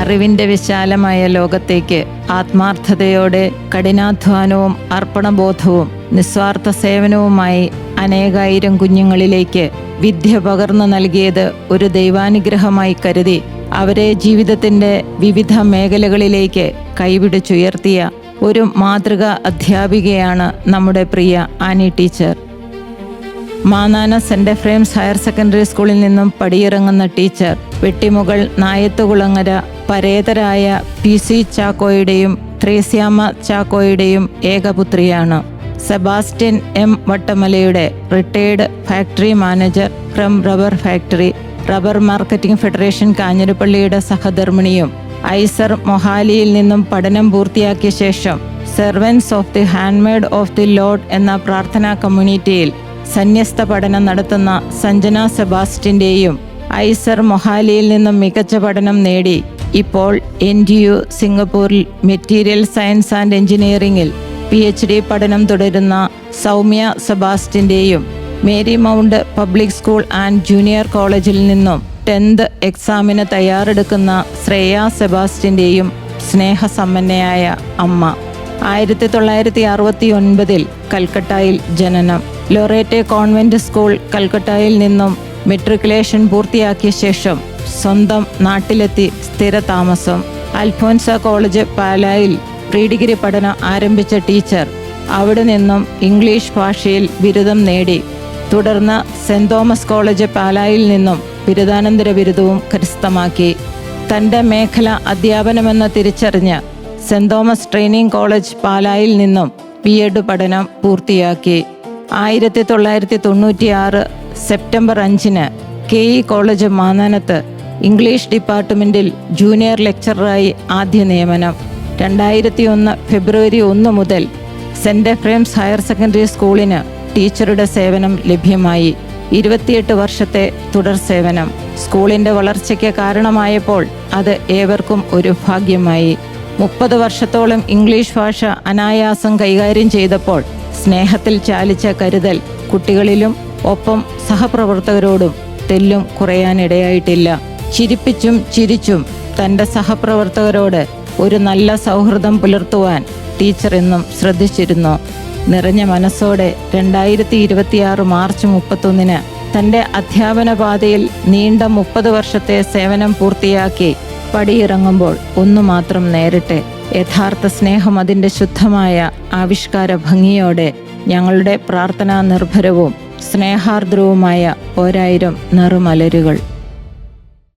അറിവിൻ്റെ വിശാലമായ ലോകത്തേക്ക് ആത്മാർത്ഥതയോടെ കഠിനാധ്വാനവും അർപ്പണബോധവും നിസ്വാർത്ഥ സേവനവുമായി അനേകായിരം കുഞ്ഞുങ്ങളിലേക്ക് വിദ്യ പകർന്നു നൽകിയത് ഒരു ദൈവാനുഗ്രഹമായി കരുതി അവരെ ജീവിതത്തിൻ്റെ വിവിധ മേഖലകളിലേക്ക് കൈപിടിച്ചുയർത്തിയ ഒരു മാതൃകാ അധ്യാപികയാണ് നമ്മുടെ പ്രിയ Annie teacher. Mannanam Saint Ephrem's higher secondary സ്കൂളിൽ നിന്നും പടിയിറങ്ങുന്ന ടീച്ചർ വെട്ടിമുകൾ നായത്തുകുളങ്ങര പരേതരായ PC ചാക്കോയുടെയും ത്രേസ്യാമ്മ ചാക്കോയുടെയും ഏകപുത്രിയാണ്. സെബാസ്റ്റ്യൻ M വട്ടമലയുടെ retired factory manager from rubber factory, rubber marketing federation കാഞ്ഞിരപ്പള്ളിയുടെ സഹധർമ്മിണിയും ഐസർ മൊഹാലിയിൽ നിന്നും പഠനം പൂർത്തിയാക്കിയ ശേഷം servants of the handmaid of the Lord എന്ന പ്രാർത്ഥനാ കമ്മ്യൂണിറ്റിയിൽ സന്യസ്ത പഠനം നടത്തുന്ന സഞ്ജന സെബാസ്റ്റ്യൻ്റെയും ഐസർ മൊഹാലിയിൽ നിന്നും മികച്ച പഠനം നേടി ഇപ്പോൾ NTU സിംഗപ്പൂരിൽ മെറ്റീരിയൽ സയൻസ് ആൻഡ് എഞ്ചിനീയറിംഗിൽ PhD പഠനം തുടരുന്ന സൗമ്യ സെബാസ്റ്റ്യൻ്റെയും Mary Mount public school and junior കോളേജിൽ നിന്നും 10th എക്സാമിന് തയ്യാറെടുക്കുന്ന ശ്രേയ സെബാസ്റ്റ്യൻ്റെയും സ്നേഹസമ്പന്നയായ അമ്മ. 1969 കൽക്കട്ടയിൽ ജനനം. ലൊറേറ്റെ കോൺവെന്റ് സ്കൂൾ കൽക്കട്ടയിൽ നിന്നും മെട്രിക്കുലേഷൻ പൂർത്തിയാക്കിയ ശേഷം സ്വന്തം നാട്ടിലെത്തി സ്ഥിരതാമസം. അൽഫോൻസ കോളേജ് പാലായിൽ പ്രീ ഡിഗ്രി പഠനം ആരംഭിച്ച ടീച്ചർ അവിടെ നിന്നും ഇംഗ്ലീഷ് ഭാഷയിൽ ബിരുദം നേടി. തുടർന്ന് സെന്റ് തോമസ് കോളേജ് പാലായിൽ നിന്നും ബിരുദാനന്തര ബിരുദവും കരസ്ഥമാക്കി. തൻ്റെ മേഖല അധ്യാപനമെന്ന് തിരിച്ചറിഞ്ഞ് സെന്റ് തോമസ് ട്രെയിനിങ് കോളേജ് പാലായിൽ നിന്നും B.Ed പഠനം പൂർത്തിയാക്കി. 1996 സെപ്റ്റംബർ 5 KE കോളേജ് മാന്നാനത്ത് ഇംഗ്ലീഷ് ഡിപ്പാർട്ട്മെൻറ്റിൽ ജൂനിയർ ലെക്ചററായി ആദ്യ നിയമനം. 2001 ഫെബ്രുവരി 1 മുതൽ സെന്റ് എഫ്രേംസ് ഹയർ സെക്കൻഡറി സ്കൂളിന് ടീച്ചറുടെ സേവനം ലഭ്യമായി. 28 വർഷത്തെ തുടർ സേവനം സ്കൂളിൻ്റെ വളർച്ചയ്ക്ക് കാരണമായപ്പോൾ അത് ഏവർക്കും ഒരു ഭാഗ്യമായി. 30 വർഷത്തോളം ഇംഗ്ലീഷ് ഭാഷ അനായാസം കൈകാര്യം ചെയ്തപ്പോൾ സ്നേഹത്തിൽ ചാലിച്ച കരുതൽ കുട്ടികളിലും ഒപ്പം സഹപ്രവർത്തകരോടും തെല്ലും കുറയാനിടയായിട്ടില്ല. ചിരിപ്പിച്ചും ചിരിച്ചും തൻ്റെ സഹപ്രവർത്തകരോട് ഒരു നല്ല സൗഹൃദം പുലർത്തുവാൻ ടീച്ചർ എന്നും ശ്രദ്ധിച്ചിരുന്നു. നിറഞ്ഞ മനസ്സോടെ 2026 മാർച്ച് 31 തൻ്റെ അധ്യാപന പാതയിൽ നീണ്ട 30 വർഷത്തെ സേവനം പൂർത്തിയാക്കി പടിയിറങ്ങുമ്പോൾ ഒന്നു മാത്രം നേരിട്ടെ. യഥാർത്ഥ സ്നേഹം അതിൻ്റെ ശുദ്ധമായ ആവിഷ്കാര ഭംഗിയോടെ ഞങ്ങളുടെ പ്രാർത്ഥനാ നിർഭരവും സ്നേഹാർദ്രവുമായ 1000 നറുമലരുകൾ.